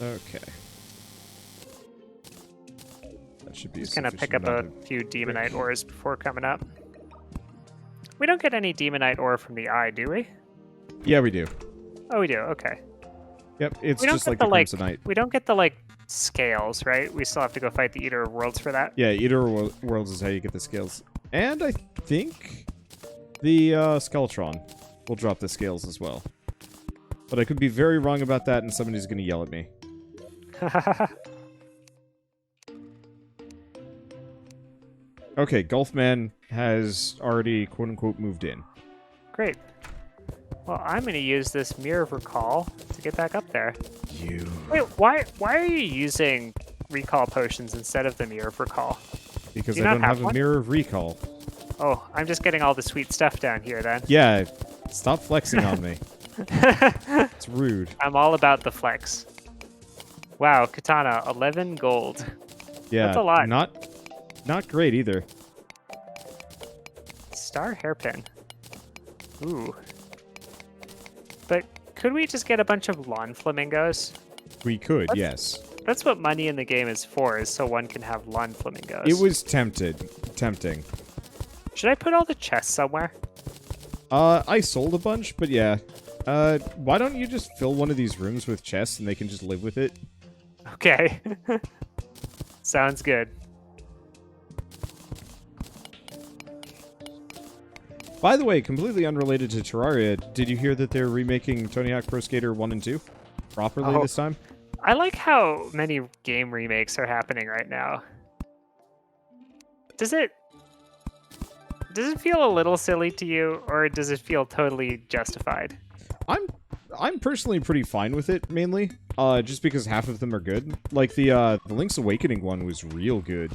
Okay. That should be Just gonna pick up a few demonite ores before coming up. We don't get any demonite ore from the eye, do we? Yeah, we do. Oh, we do. Okay. Yep, it's just like the crimsonite. We don't get the scales, right? We still have to go fight the Eater of Worlds for that. Yeah, Eater of Worlds is how you get the scales. And I think the Skeletron will drop the scales as well. But I could be very wrong about that, and somebody's going to yell at me. Okay, Golfman has already, quote-unquote, moved in. Great. Well, I'm going to use this Mirror of Recall to get back up there. Wait, why are you using recall potions instead of the Mirror of Recall? Because I don't have a Mirror of Recall. Oh, I'm just getting all the sweet stuff down here, then. Yeah, stop flexing on me. It's rude. I'm all about the flex. Wow, Katana, 11 gold. Yeah, that's a lot. Not great either. Star hairpin. Ooh. But could we just get a bunch of lawn flamingos? We could, yes. That's what money in the game is for, is so one can have lawn flamingos. It was tempting. Should I put all the chests somewhere? I sold a bunch, but yeah. Why don't you just fill one of these rooms with chests and they can just live with it? Okay. Sounds good. By the way, completely unrelated to Terraria, did you hear that they're remaking Tony Hawk Pro Skater 1 and 2 properly this time? I like how many game remakes are happening right now. Does it feel a little silly to you, or does it feel totally justified? I'm personally pretty fine with it, mainly. Just because half of them are good. Like the Link's Awakening one was real good.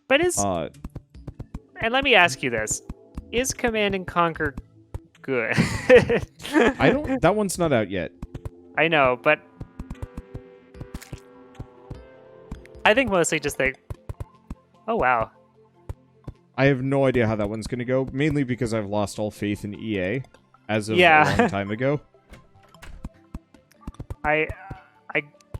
But and let me ask you this. Is Command and Conquer good? That one's not out yet. I know, but I think mostly just oh wow. I have no idea how that one's gonna go, mainly because I've lost all faith in EA as of a long time ago. I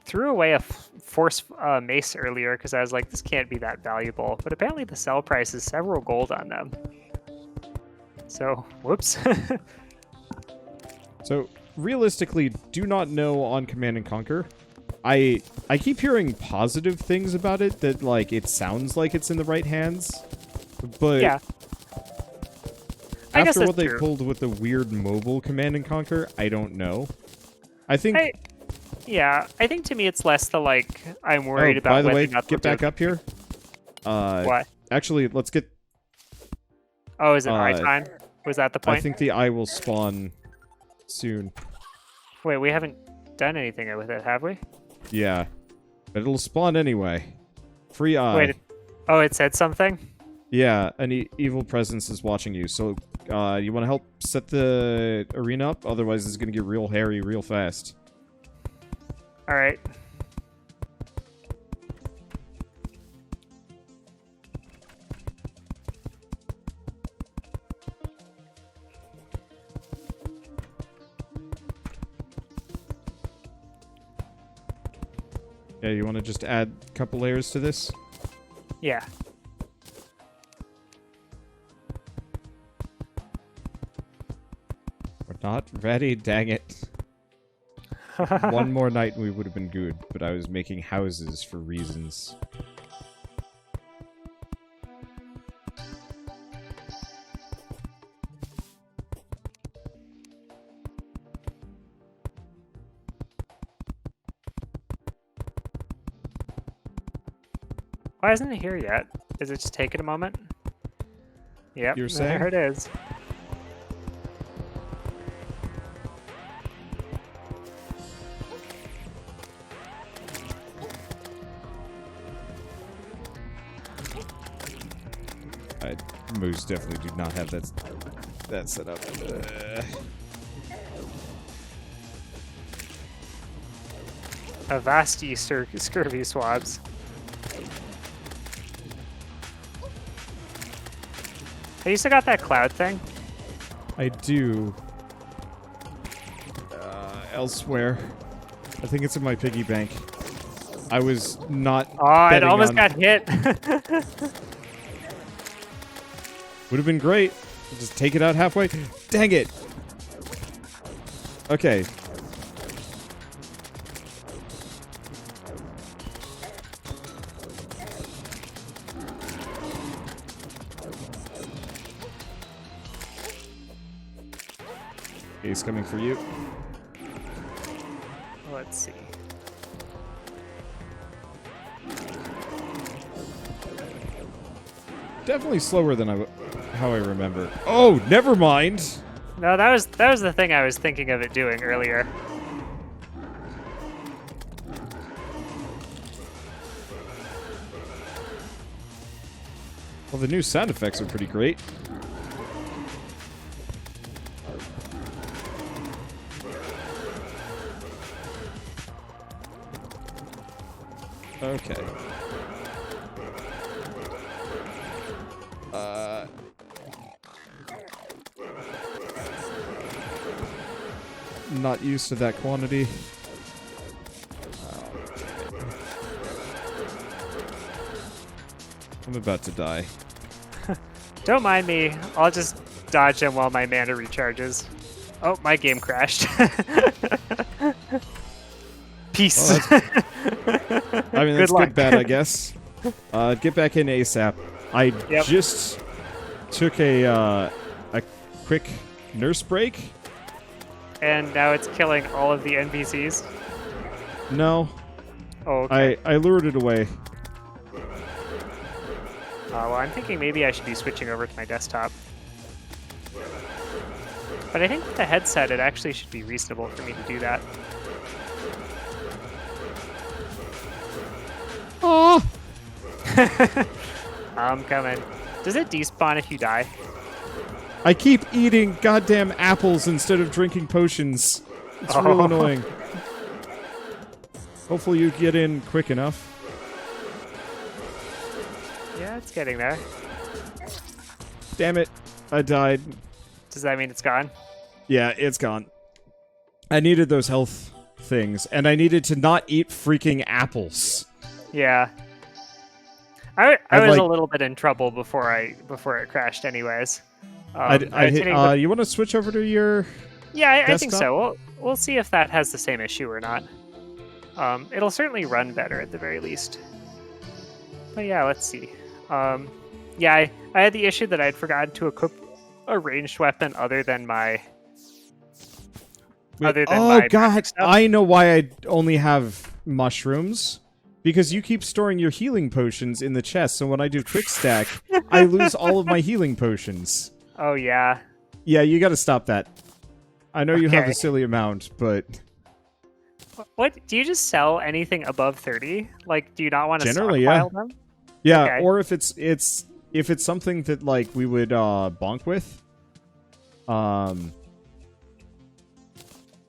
threw away a force mace earlier because I was like, this can't be that valuable. But apparently the sell price is several gold on them. So, whoops. So, realistically, do not know on Command and Conquer. I keep hearing positive things about it, that, like, it sounds like it's in the right hands. But yeah. after what they pulled with the weird mobile Command and Conquer, I don't know. I think... I think to me it's less the, I'm worried about... By the way, get back up here. What? Actually, let's get... Oh, is it eye time? Was that the point? I think the eye will spawn soon. Wait, we haven't done anything with it, have we? Yeah. But it'll spawn anyway. Free eye. Wait, it said something? Yeah, an evil presence is watching you, so you want to help set the arena up? Otherwise it's going to get real hairy real fast. Alright. Yeah, you want to just add a couple layers to this? Yeah. We're not ready, dang it. One more night and we would have been good, but I was making houses for reasons. Why isn't it here yet? Is it just taking a moment? Yep, You're saying? There it is. I most definitely do not have that set up. Avasti scurvy swabs. Have you still got that cloud thing? I do. Elsewhere. I think it's in my piggy bank. I was not. Oh, it betting almost on... got hit. Would have been great. Just take it out halfway. Dang it. Okay. He's coming for you. Let's see. Definitely slower than how I remember. Oh, never mind. No, that was the thing I was thinking of it doing earlier. Well, the new sound effects are pretty great. Okay. Not used to that quantity. I'm about to die. Don't mind me. I'll just dodge him while my mana recharges. Oh, my game crashed. Peace. Well, I mean, that's good bad, I guess. Get back in ASAP. I just took a quick nurse break. And now it's killing all of the NPCs? No. Oh, okay. I lured it away. Well, I'm thinking maybe I should be switching over to my desktop. But I think with the headset, it actually should be reasonable for me to do that. Oh! I'm coming. Does it despawn if you die? I keep eating goddamn apples instead of drinking potions. It's real annoying. Hopefully you get in quick enough. Yeah, it's getting there. Damn it. I died. Does that mean it's gone? Yeah, it's gone. I needed those health things, and I needed to not eat freaking apples. Yeah. I was a little bit in trouble before it crashed anywa's. You want to switch over to your Yeah, I think so. We'll see if that has the same issue or not. It'll certainly run better at the very least. But yeah, let's see. Yeah, I had the issue that I'd forgotten to equip a ranged weapon other than my... Oh god, I know why I only have mushrooms. Because you keep storing your healing potions in the chest, so when I do quick stack, I lose all of my healing potions. Oh, yeah. Yeah, you gotta stop that. I know you have a silly amount, but... What? Do you just sell anything above 30? Like, do you not want to stockpile them? Yeah, or if it's something that, like, we would bonk with.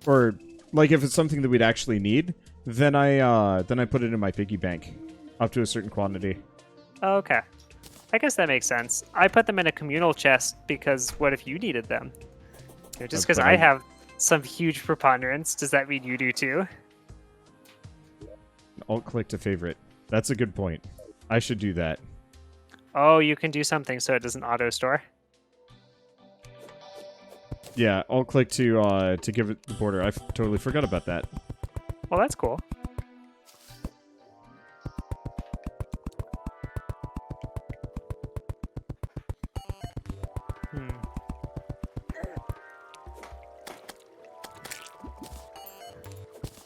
Or, like, if it's something that we'd actually need, then I put it in my piggy bank. Up to a certain quantity. Oh, okay. I guess that makes sense. I put them in a communal chest because what if you needed them? Just because I have some huge preponderance, does that mean you do too? Alt-click to favorite. That's a good point. I should do that. Oh, you can do something so it doesn't auto-store? Yeah, alt-click to give it the border. I totally forgot about that. Well, that's cool.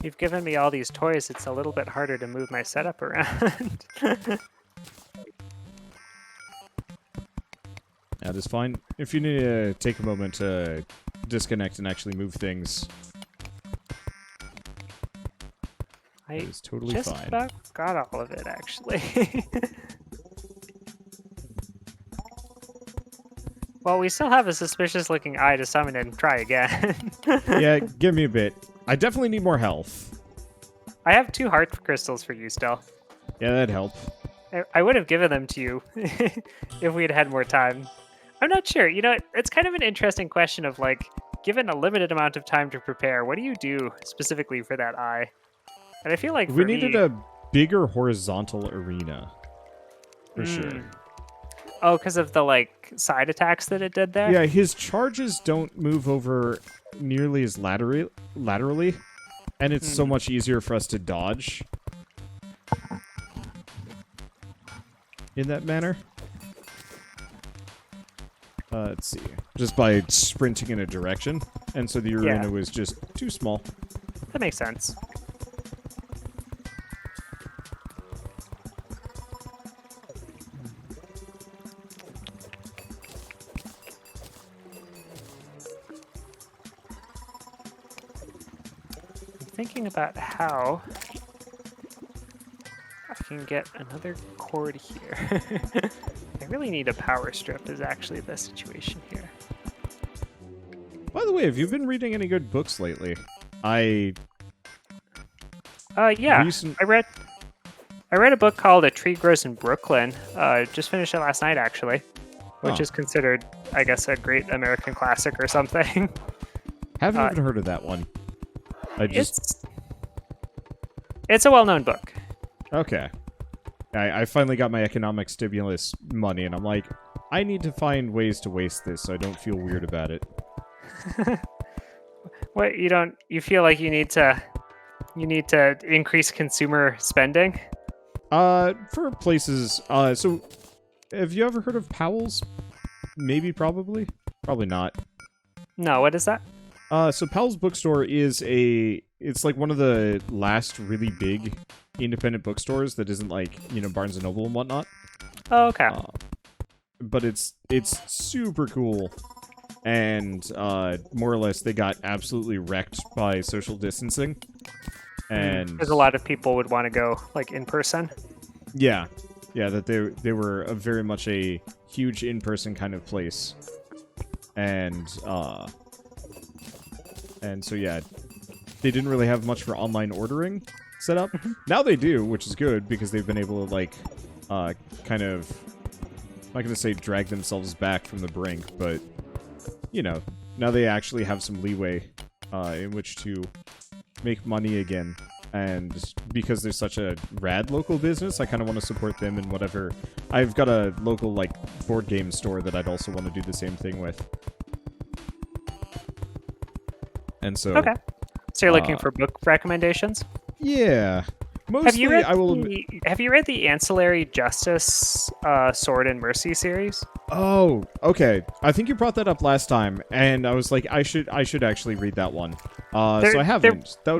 You've given me all these toys, it's a little bit harder to move my setup around. That is fine. If you need to take a moment to disconnect and actually move things, it is totally fine. Just about got all of it, actually. Well, we still have a suspicious-looking eye to summon and try again. Yeah, give me a bit. I definitely need more health. I have 2 heart crystals for you still. Yeah, that'd help. I would have given them to you if we had had more time. I'm not sure. You know, it's kind of an interesting question of, like, given a limited amount of time to prepare, what do you do specifically for that eye? And I feel like we needed a bigger horizontal arena. For sure. Oh, because of the, like, side attacks that it did there? Yeah, his charges don't move over nearly as laterally, and it's so much easier for us to dodge in that manner. Let's see. Just by sprinting in a direction, and so the arena was just too small. That makes sense. Thinking about how I can get another cord here. I really need a power strip is actually the situation here. By the way, have you been reading any good books lately? Yeah. I read a book called A Tree Grows in Brooklyn. Just finished it last night, actually, which is considered, I guess, a great American classic or something. Haven't even heard of that one. It's a well-known book. Okay. I finally got my economic stimulus money, and I'm like, I need to find ways to waste this so I don't feel weird about it. What, you feel like you need to increase consumer spending? For places, so have you ever heard of Powell's? Maybe, probably? Probably not. No, what is that? So Powell's Bookstore is it's like one of the last really big independent bookstores that isn't like, Barnes & Noble and whatnot. Oh, okay. But it's super cool. And more or less they got absolutely wrecked by social distancing. And there's a lot of people would want to go like in person. Yeah. Yeah, that they were very much a huge in-person kind of place. And so yeah, they didn't really have much for online ordering set up. Now they do, which is good because they've been able to like kind of, I'm not going to say drag themselves back from the brink, but now they actually have some leeway in which to make money again. And because they're such a rad local business, I kind of want to support them in whatever. I've got a local like board game store that I'd also want to do the same thing with. And so okay, so you're looking for book recommendations? Yeah, mostly have you read the Ancillary Justice Sword and Mercy series? Oh, okay. I think you brought that up last time, and I was like, I should actually read that one. So I haven't. That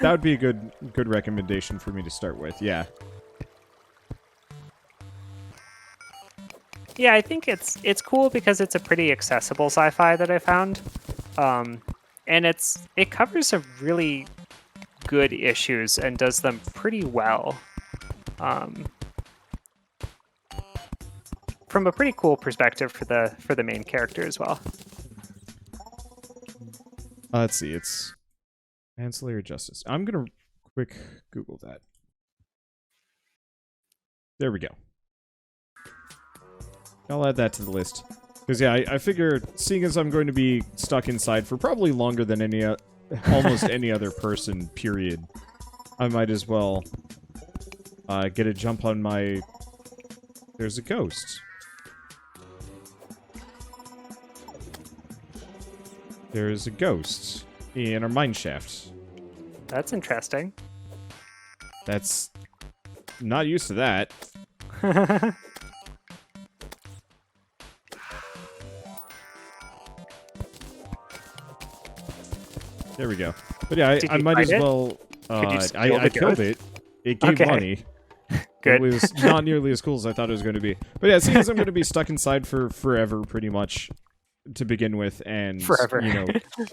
would be a good recommendation for me to start with. Yeah. Yeah, I think it's cool because it's a pretty accessible sci-fi that I found. And it covers some really good issues and does them pretty well. From a pretty cool perspective for the main character as well. Let's see, it's Ancillary Justice. I'm gonna quick Google that. There we go. I'll add that to the list. Because, yeah, I figure, seeing as I'm going to be stuck inside for probably longer than almost any other person, period, I might as well get a jump on my... There's a ghost. There's a ghost in our mine shaft. That's interesting. That's... not used to that. There we go. But yeah, I might as well... I killed it. It gave money. Good. It was not nearly as cool as I thought it was going to be. But yeah, seeing as I'm going to be stuck inside for forever, pretty much, to begin with, and, forever.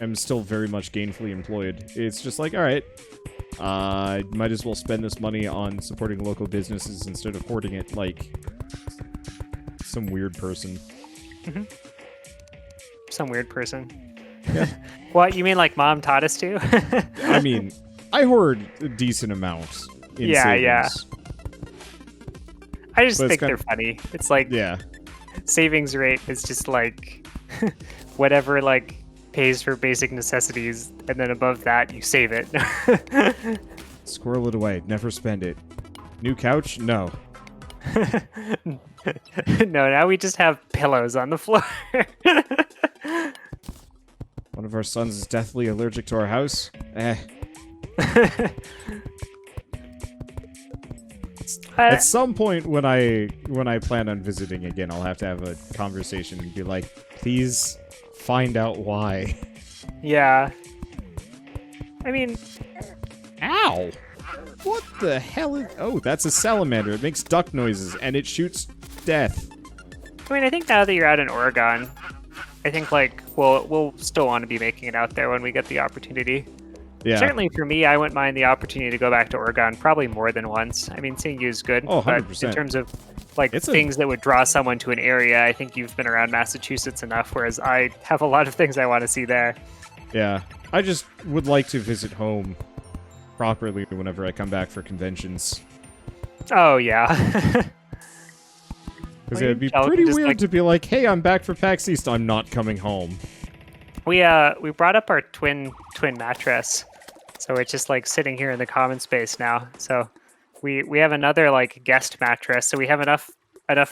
I'm still very much gainfully employed, it's just like, alright, I might as well spend this money on supporting local businesses instead of hoarding it like some weird person. Mm-hmm. Some weird person. Yeah. What, you mean like Mom taught us to? I mean, I hoard a decent amount in savings. Yeah. I just think they're funny. It's like, savings rate is just like whatever like pays for basic necessities, and then above that you save it. It's Squirrel it away. Never spend it. New couch? No. No, now we just have pillows on the floor. One of our sons is deathly allergic to our house. At some point when I plan on visiting again, I'll have to have a conversation and be like, please find out why. Yeah. I mean... Ow! What the hell is... Oh, that's a salamander. It makes duck noises, and it shoots death. I mean, I think now that you're out in Oregon, I think, like, we'll still want to be making it out there when we get the opportunity. Yeah. Certainly for me, I wouldn't mind the opportunity to go back to Oregon probably more than once. I mean, seeing you is good. Oh, 100%. But in terms of, like, things that would draw someone to an area, I think you've been around Massachusetts enough, whereas I have a lot of things I want to see there. Yeah. I just would like to visit home properly whenever I come back for conventions. Oh, yeah. Because it'd be pretty weird to be like, hey, I'm back for PAX East. I'm not coming home. We brought up our twin mattress. So it's just like sitting here in the common space now. So we have another like guest mattress. So we have enough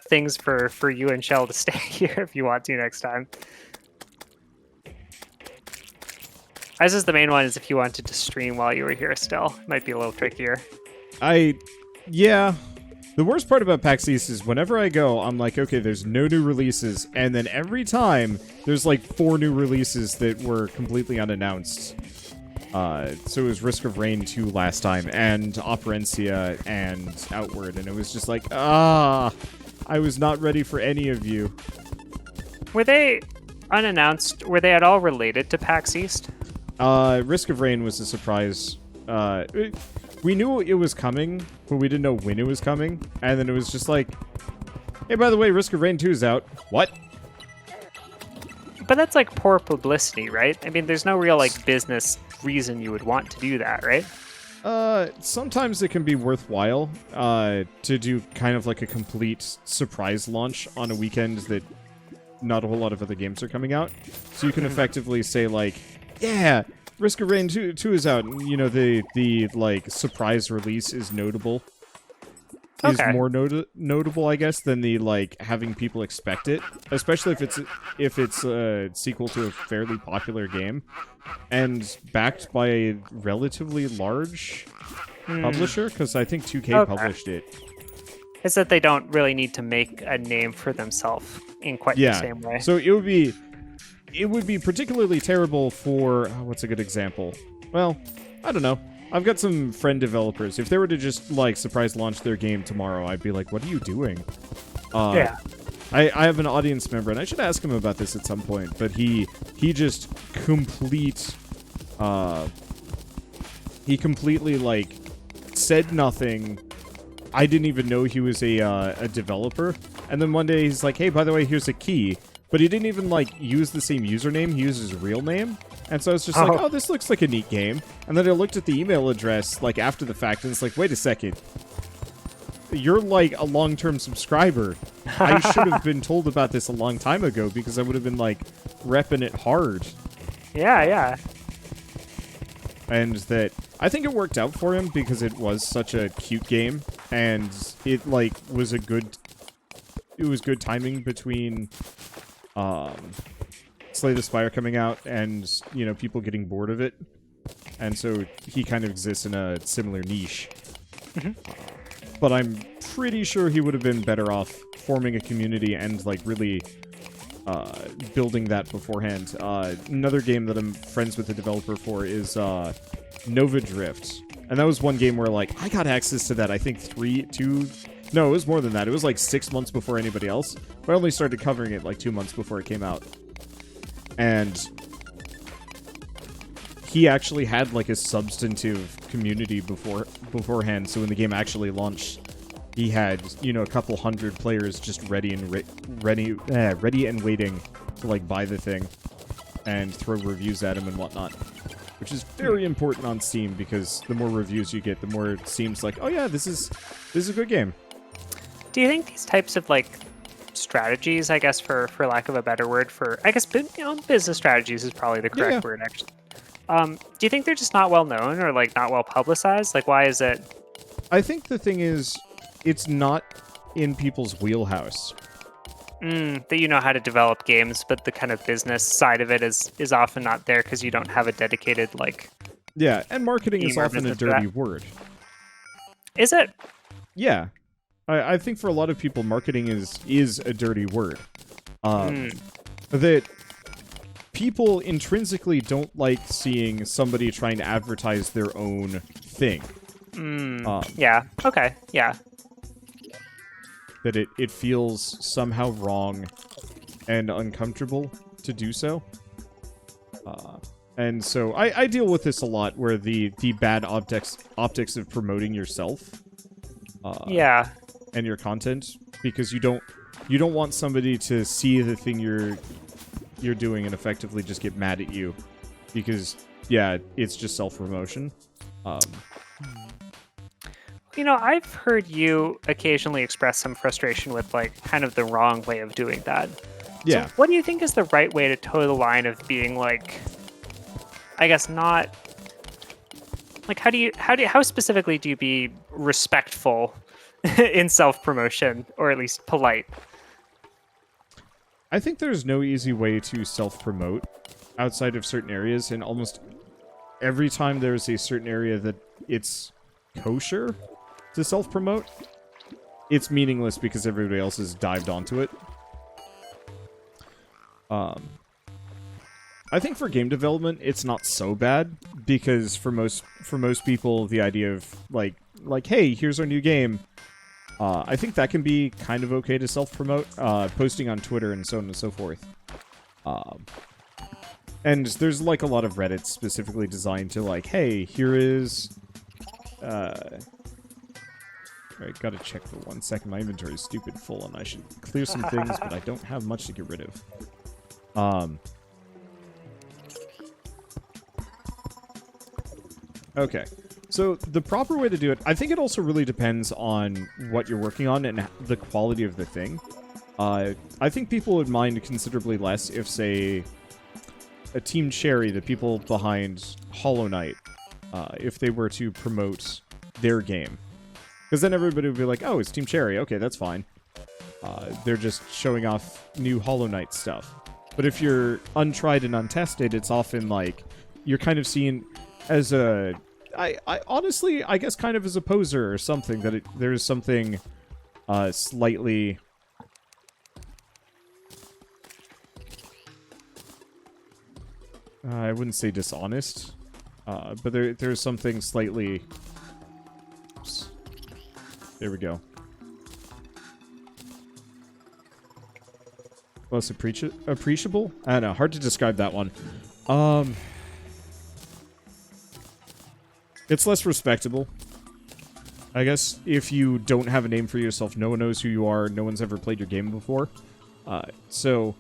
things for you and Shell to stay here if you want to next time. As is the main one is if you wanted to stream while you were here still. Might be a little trickier. Yeah. The worst part about PAX East is whenever I go, I'm like, okay, there's no new releases, and then every time, there's like 4 new releases that were completely unannounced. So it was Risk of Rain 2 last time, and Operencia, and Outward, and it was just like, I was not ready for any of you. Were they unannounced? Were they at all related to PAX East? Risk of Rain was a surprise. We knew it was coming, but we didn't know when it was coming. And then it was just like, hey, by the way, Risk of Rain 2 is out. What? But that's like poor publicity, right? I mean, there's no real like business reason you would want to do that, right? Sometimes it can be worthwhile, to do kind of like a complete surprise launch on a weekend that not a whole lot of other games are coming out. So you can effectively say like, yeah, Risk of Rain 2 is out. You know, the like surprise release is notable. Is more notable, I guess, than the like having people expect it, especially if it's a sequel to a fairly popular game and backed by a relatively large publisher, because I think 2K published it. It's that they don't really need to make a name for themselves in quite the same way. So it would be particularly terrible for... what's a good example? Well, I don't know. I've got some friend developers. If they were to just, like, surprise launch their game tomorrow, I'd be like, what are you doing? Yeah. I have an audience member, and I should ask him about this at some point, but he just he completely, like, said nothing. I didn't even know he was a developer. And then one day he's like, hey, by the way, here's a key. But he didn't even, like, use the same username. He used his real name. And so I was just like, oh, this looks like a neat game. And then I looked at the email address, like, after the fact, and it's like, wait a second. You're, like, a long-term subscriber. I should have been told about this a long time ago, because I would have been, like, repping it hard. Yeah. And that... I think it worked out for him, because it was such a cute game. And it, like, was a good... It was good timing between... Slay the Spire coming out and, you know, people getting bored of it. And so he kind of exists in a similar niche. But I'm pretty sure he would have been better off forming a community and, like, really building that beforehand. Another game that I'm friends with the developer for is Nova Drift. And that was one game where, like, I got access to that, I think, No, it was more than that. It was like 6 months before anybody else. But I only started covering it like 2 months before it came out. And he actually had like a substantive community beforehand. So when the game actually launched, he had, you know, a couple hundred players just ready and waiting to like buy the thing and throw reviews at him and whatnot. Which is very important on Steam, because the more reviews you get, the more it seems like, oh yeah, this is a good game. Do you think these types of, like, strategies, I guess, for lack of a better word, I guess, you know, business strategies is probably the correct word, actually. Do you think they're just not well known or like not well publicized? Like, why is it? I think the thing is, it's not in people's wheelhouse. That you know how to develop games, but the kind of business side of it is often not there because you don't have a dedicated like. Yeah, and marketing is often a dirty word. Is it? Yeah, I think for a lot of people, marketing is a dirty word. That people intrinsically don't like seeing somebody trying to advertise their own thing. Yeah. Okay. Yeah. That it feels somehow wrong and uncomfortable to do so. And so I deal with this a lot, where the bad optics of promoting yourself. Yeah. And your content, because you don't want somebody to see the thing you're doing and effectively just get mad at you, because yeah, it's just self-promotion. You know, I've heard you occasionally express some frustration with like kind of the wrong way of doing that. Yeah. So what do you think is the right way to toe the line of being like, I guess not like how specifically do you be respectful in self-promotion, or at least polite? I think there's no easy way to self-promote outside of certain areas, and almost every time there's a certain area that it's kosher to self-promote, it's meaningless because everybody else has dived onto it. I think for game development, it's not so bad, because for most people, the idea of like, hey, here's our new game, I think that can be kind of okay to self-promote, posting on Twitter and so on and so forth. And there's like a lot of Reddits specifically designed to like, hey, here is... Alright, gotta check for 1 second. My inventory is stupid full, and I should clear some things, but I don't have much to get rid of. Okay. So, the proper way to do it, I think it also really depends on what you're working on and the quality of the thing. I think people would mind considerably less if, say, a Team Cherry, the people behind Hollow Knight, if they were to promote their game. Because then everybody would be like, oh, it's Team Cherry, okay, that's fine. They're just showing off new Hollow Knight stuff. But if you're untried and untested, it's often like, you're kind of seen as a... I honestly, I guess kind of as a poser or something, that there's something slightly... I wouldn't say dishonest, but there's something slightly... Oops. There we go. Less appreciable? I don't know, hard to describe that one. It's less respectable. I guess if you don't have a name for yourself, no one knows who you are, no one's ever played your game before. So,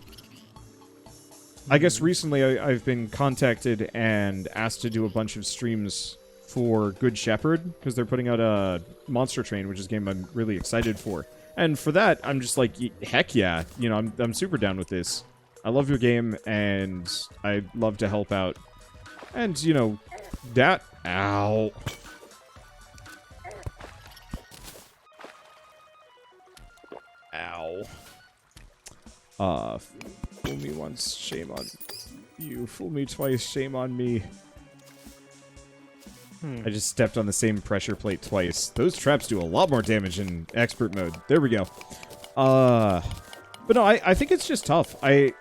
I guess recently I've been contacted and asked to do a bunch of streams for Good Shepherd, because they're putting out a Monster Train, which is a game I'm really excited for. And for that, I'm just like, heck yeah, you know, I'm super down with this. I love your game, and I'd love to help out. And, you know, that... Ow. Ow. Fool me once, shame on you. Fool me twice, shame on me. I just stepped on the same pressure plate twice. Those traps do a lot more damage in expert mode. There we go. But no, I think it's just tough. I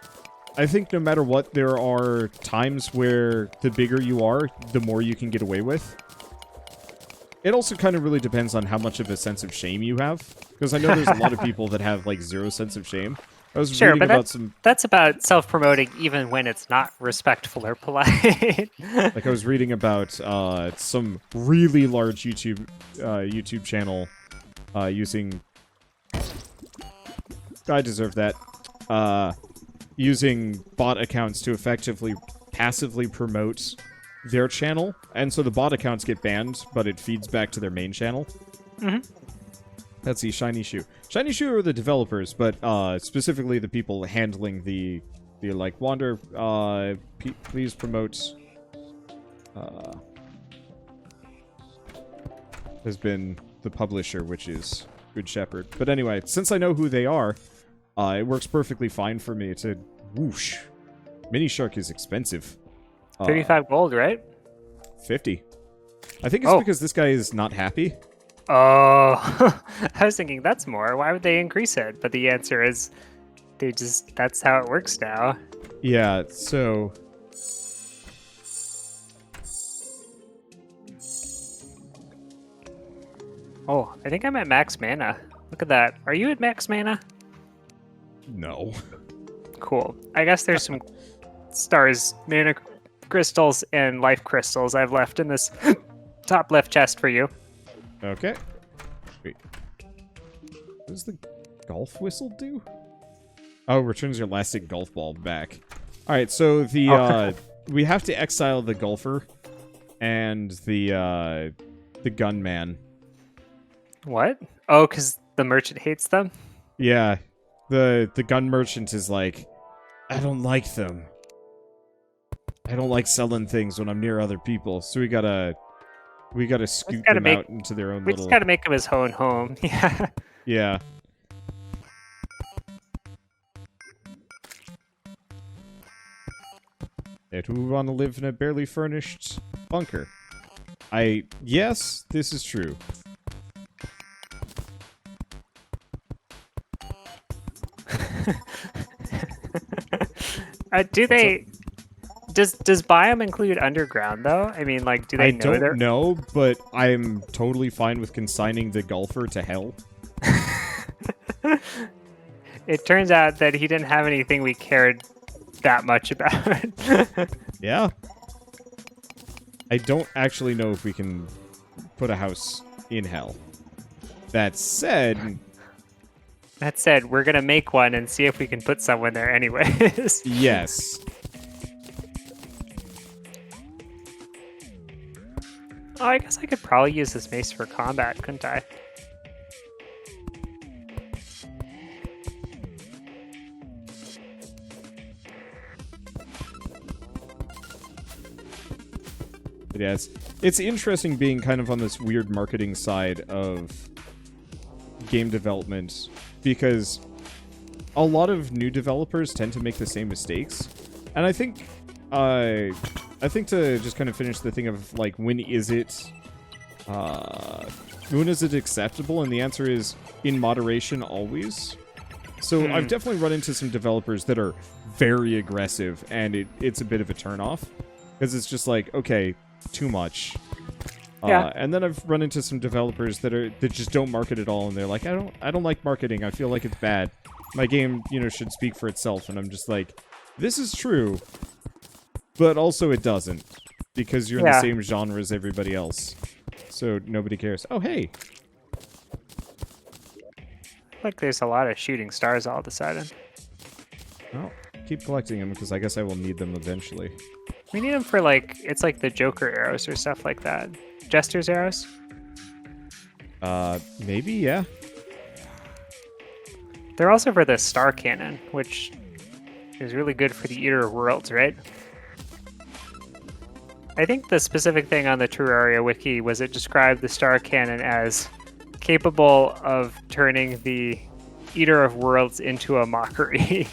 think no matter what, there are times where the bigger you are, the more you can get away with. It also kind of really depends on how much of a sense of shame you have. Because I know there's a lot of people that have, like, zero sense of shame. I was reading about that's about self-promoting even when it's not respectful or polite. Like, I was reading about some really large YouTube channel using... I deserve that. Using bot accounts to effectively passively promote their channel. And so the bot accounts get banned, but it feeds back to their main channel. That's the Shiny Shoe. Shiny Shoe are the developers, but specifically the people handling the like, Wander, please promote has been the publisher, which is Good Shepherd. But anyway, since I know who they are, it works perfectly fine for me to whoosh. Mini Shark is expensive. 35 gold, right? 50. I think it's because this guy is not happy. Oh, I was thinking that's more. Why would they increase it? But the answer is that's how it works now. Yeah, so... Oh, I think I'm at max mana. Look at that. Are you at max mana? No. Cool. I guess there's some stars, mana crystals, and life crystals I've left in this top left chest for you. Okay. Wait. What does the golf whistle do? Oh, returns your elastic golf ball back. Alright, so the we have to exile the golfer and the gunman. What? Oh, because the merchant hates them? Yeah. The gun merchant is like, I don't like them. I don't like selling things when I'm near other people. So we gotta scoot them out into their own we little... just gotta make him his own home. Yeah. Yeah. Do we want to live in a barely furnished bunker? Yes, this is true. Does biome include underground though? I mean, like, do they know? I don't know, but I'm totally fine with consigning the golfer to hell. It turns out that he didn't have anything we cared that much about. Yeah. I don't actually know if we can put a house in hell. That said, we're gonna make one and see if we can put someone there anyways. Yes. Oh, I guess I could probably use this mace for combat, couldn't I? Yes. It's interesting being kind of on this weird marketing side of game development, because a lot of new developers tend to make the same mistakes. And I think to just kind of finish the thing of, like, when is it acceptable? And the answer is, in moderation, always. So I've definitely run into some developers that are very aggressive, and it's a bit of a turnoff. Because it's just like, okay, too much. Yeah. And then I've run into some developers that just don't market at all, and they're like, I don't like marketing. I feel like it's bad. My game, should speak for itself. And I'm just like, this is true, but also it doesn't, because you're in the same genre as everybody else. So nobody cares. Oh, hey. Like there's a lot of shooting stars all of a sudden. Well, keep collecting them, because I guess I will need them eventually. We need them for, like, it's like the Joker arrows or stuff like that. Jester's arrows? Maybe, yeah. They're also for the star cannon, which is really good for the Eater of Worlds, right? I think the specific thing on the Terraria wiki was it described the star cannon as capable of turning the Eater of Worlds into a mockery.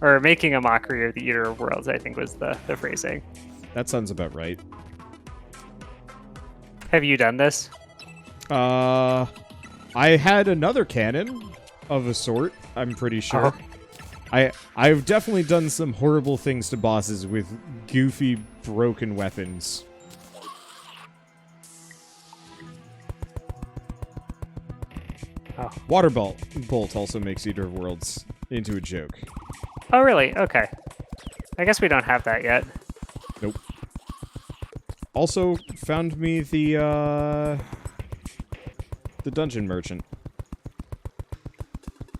Or making a mockery of the Eater of Worlds, I think was the phrasing. That sounds about right. Have you done this? I had another cannon of a sort, I'm pretty sure. I've definitely done some horrible things to bosses with goofy, broken weapons. Oh. Bolt also makes Eater of Worlds into a joke. Oh, really? Okay. I guess we don't have that yet. Nope. Also, found me the dungeon merchant.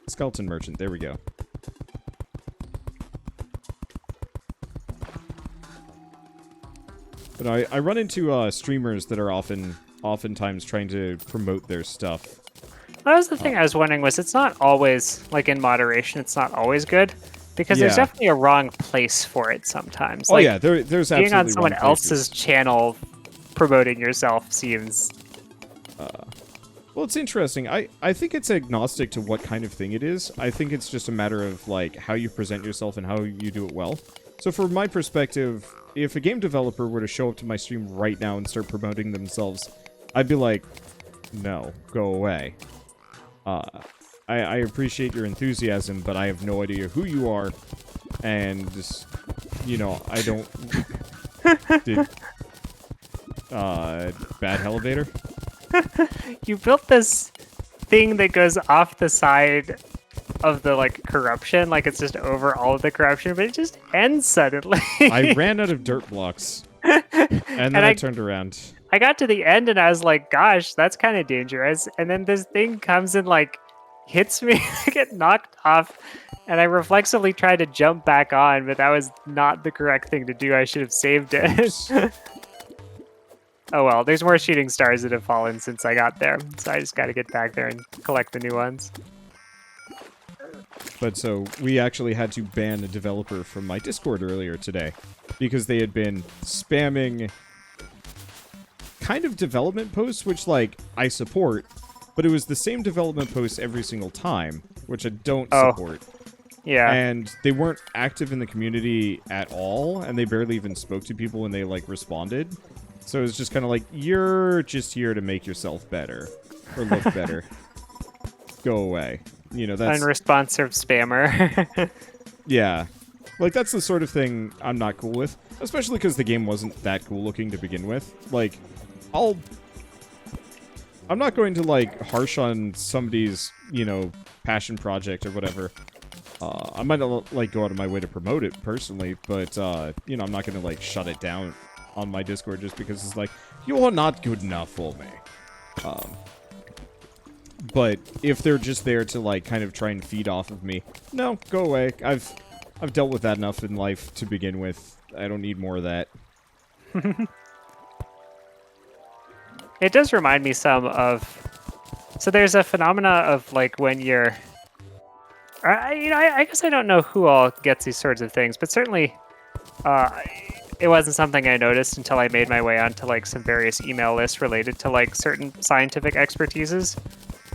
Skeleton merchant, there we go. But I run into streamers that are oftentimes trying to promote their stuff. That was the thing I was wondering, was it's not always, like in moderation, it's not always good. Because there's definitely a wrong place for it sometimes. Oh like, yeah, there's absolutely being on someone wrong else's places. channel promoting yourself seems... Well, it's interesting. I think it's agnostic to what kind of thing it is. I think it's just a matter of, like, how you present yourself and how you do it well. So from my perspective, if a game developer were to show up to my stream right now and start promoting themselves, I'd be like, no, go away. I appreciate your enthusiasm, but I have no idea who you are, and, you know, I don't... bad elevator? You built this thing that goes off the side of the, like, corruption, like it's just over all of the corruption, but it just ends suddenly. I ran out of dirt blocks, and then I turned around. I got to the end and I was like, gosh, that's kind of dangerous. And then this thing comes and, like, hits me, I get knocked off, and I reflexively tried to jump back on, but that was not the correct thing to do. I should have saved it. Oh well, there's more shooting stars that have fallen since I got there, so I just got to get back there and collect the new ones. But so, we actually had to ban a developer from my Discord earlier today, because they had been spamming kind of development posts, which, like, I support, but it was the same development posts every single time, which I don't support. Yeah. And they weren't active in the community at all, and they barely even spoke to people when they, like, responded. So it was just kind of like, you're just here to make yourself better, or look better. Go away. You know, that's... Unresponsive spammer. Yeah. Like, that's the sort of thing I'm not cool with. Especially because the game wasn't that cool looking to begin with. Like, I'm not going to, like, harsh on somebody's, you know, passion project or whatever. I might, like, go out of my way to promote it personally, but, you know, I'm not going to, like, shut it down on my Discord just because it's like, you're not good enough for me. But if they're just there to, like, kind of try and feed off of me, no, go away. I've dealt with that enough in life to begin with. I don't need more of that. It does remind me some of... So there's a phenomena of, like, when you're... I guess I don't know who all gets these sorts of things, but certainly it wasn't something I noticed until I made my way onto, like, some various email lists related to, like, certain scientific expertises.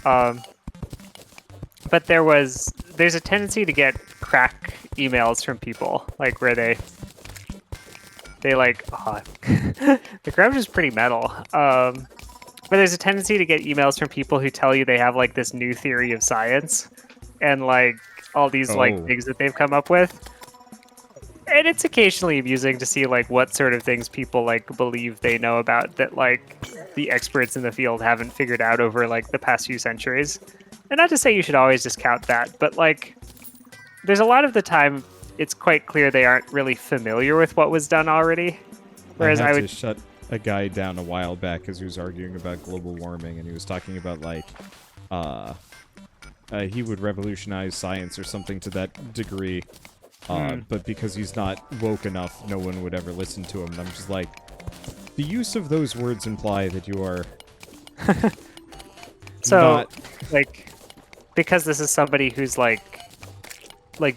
But there's a tendency to get crack emails from people, like, where they like, the corruption is pretty metal. But there's a tendency to get emails from people who tell you they have, like, this new theory of science and, like, all these like things that they've come up with. And it's occasionally amusing to see, like, what sort of things people, like, believe they know about that, like, the experts in the field haven't figured out over, like, the past few centuries. And not to say you should always discount that, but, like, there's a lot of the time it's quite clear they aren't really familiar with what was done already. Whereas I had to shut a guy down a while back because he was arguing about global warming, and he was talking about, like, he would revolutionize science or something to that degree. But because he's not woke enough, no one would ever listen to him. And I'm just like, the use of those words imply that you are so, like, because this is somebody who's, like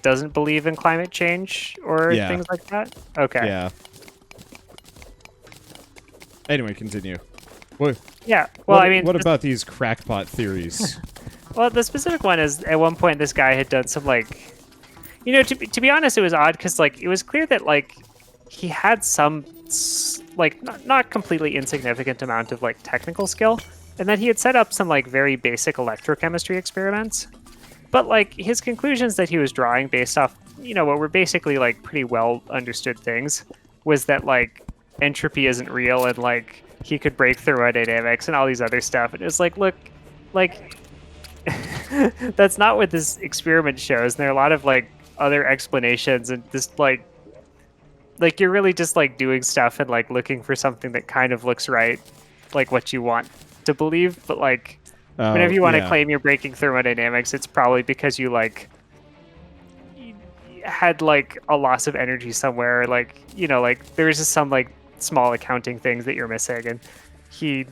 doesn't believe in climate change or things like that? Okay. Yeah. Anyway, continue. What, yeah, well, I mean... What about these crackpot theories? Well, the specific one is, at one point, this guy had done some, like... You know, to be honest, it was odd, because, like, it was clear that, like, he had some, like, not completely insignificant amount of, like, technical skill, and that he had set up some, like, very basic electrochemistry experiments. But, like, his conclusions that he was drawing based off, you know, what were basically, like, pretty well understood things, was that, like, entropy isn't real, and, like, he could break thermodynamics and all these other stuff. And it was like, look, like, that's not what this experiment shows. And there are a lot of, like, other explanations, and just, like, you're really just, like, doing stuff and, like, looking for something that kind of looks right, like, what you want to believe. But, like, whenever you want to claim you're breaking thermodynamics, it's probably because you, like, had, like, a loss of energy somewhere, or, like, you know, like, there was just some, like, small accounting things that you're missing, and he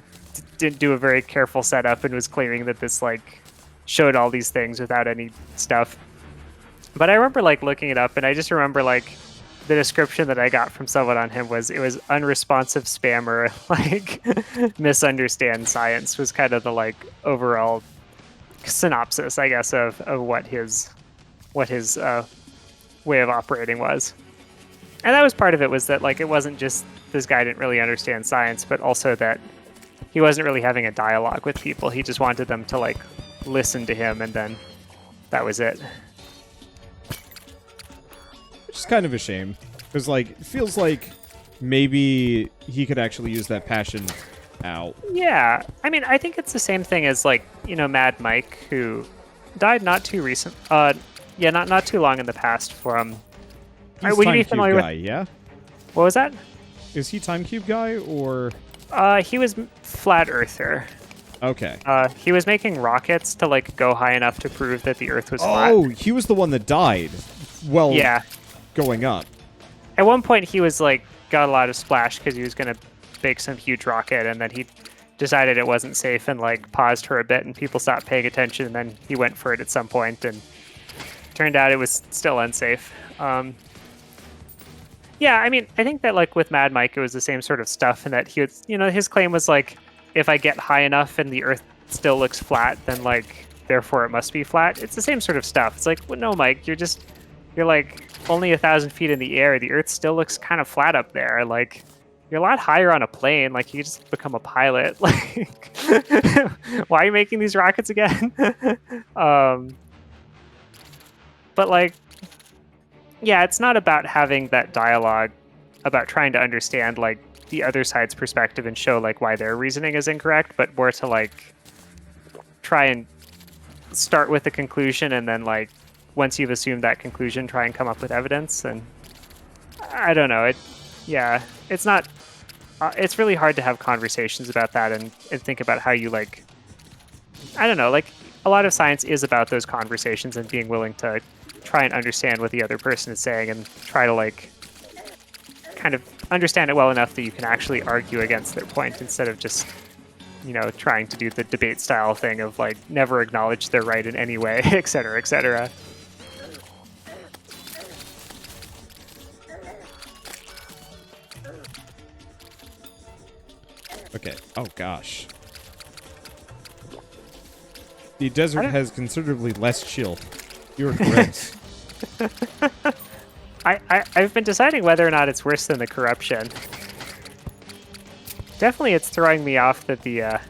didn't do a very careful setup and was claiming that this, like, showed all these things without any stuff. But I remember like looking it up, and I just remember like the description that I got from someone on him was it was unresponsive spammer, like misunderstand science was kind of the like overall synopsis, I guess, of what his way of operating was. And that was part of it, was that like it wasn't just this guy didn't really understand science, but also that he wasn't really having a dialogue with people. He just wanted them to like listen to him, and then that was it. Which is kind of a shame, because like it feels like maybe he could actually use that passion out. Yeah, I mean, I think it's the same thing as like, you know, Mad Mike, who died not too recent. Yeah, not too long in the past from. He's Would you be Time Cube familiar guy, yeah? What was that? Is he Time Cube guy or? He was flat earther. Okay. He was making rockets to like go high enough to prove that the Earth was flat. Oh, he was the one that died. Well, Yeah. going up. At one point, he was like got a lot of splash because he was gonna make some huge rocket, and then he decided it wasn't safe and like paused for a bit, and people stopped paying attention. And then he went for it at some point, and turned out it was still unsafe. Yeah, I mean, I think that like with Mad Mike, it was the same sort of stuff, and that he was, you know, his claim was like, if I get high enough and the Earth still looks flat, then like therefore it must be flat. It's the same sort of stuff. It's like, well, no, Mike, you're like only 1,000 feet in the air. The Earth still looks kind of flat up there. Like, you're a lot higher on a plane. Like, you just become a pilot. Like, why are you making these rockets again? But like, yeah, it's not about having that dialogue about trying to understand like the other side's perspective and show like why their reasoning is incorrect, but more to like try and start with a conclusion, and then like once you've assumed that conclusion, try and come up with evidence. And I don't know, it's not it's really hard to have conversations about that and think about how you like, I don't know, like a lot of science is about those conversations and being willing to try and understand what the other person is saying and try to like kind of understand it well enough that you can actually argue against their point, instead of just, you know, trying to do the debate style thing of like never acknowledge they're right in any way, et cetera, et cetera. Okay. Oh gosh. The desert has considerably less chill. You're correct. I've been deciding whether or not it's worse than the corruption. Definitely, it's throwing me off that that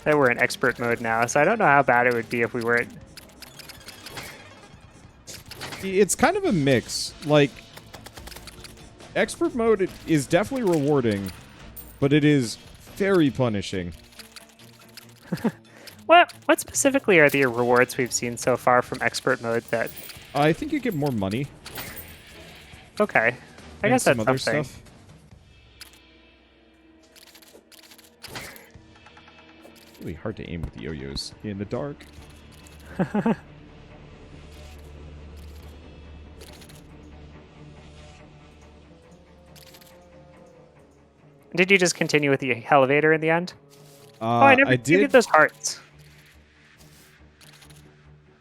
we're in expert mode now. So I don't know how bad it would be if we weren't. It's kind of a mix. Like, expert mode is definitely rewarding, but it is very punishing. What specifically are the rewards we've seen so far from expert mode that... I think you get more money. Okay. I guess that's other something. stuff. Really hard to aim with the yo-yos in the dark. Did you just continue with the elevator in the end? I did. did. Get those hearts.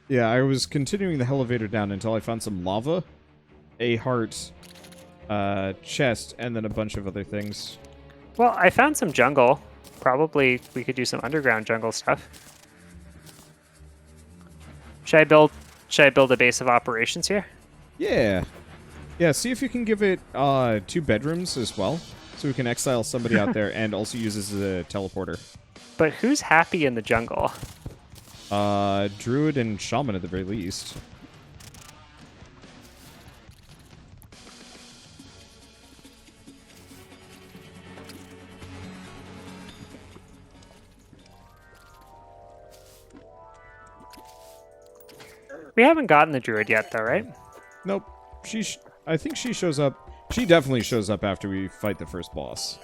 Yeah, I was continuing the elevator down until I found some lava, a heart, chest, and then a bunch of other things. Well, I found some jungle. Probably we could do some underground jungle stuff. Should I build a base of operations here? Yeah. Yeah, see if you can give it 2 bedrooms as well, so we can exile somebody out there and also use as a teleporter. But who's happy in the jungle? Druid and Shaman at the very least. We haven't gotten the Druid yet, though, right? Nope. I think she shows up. She definitely shows up after we fight the first boss.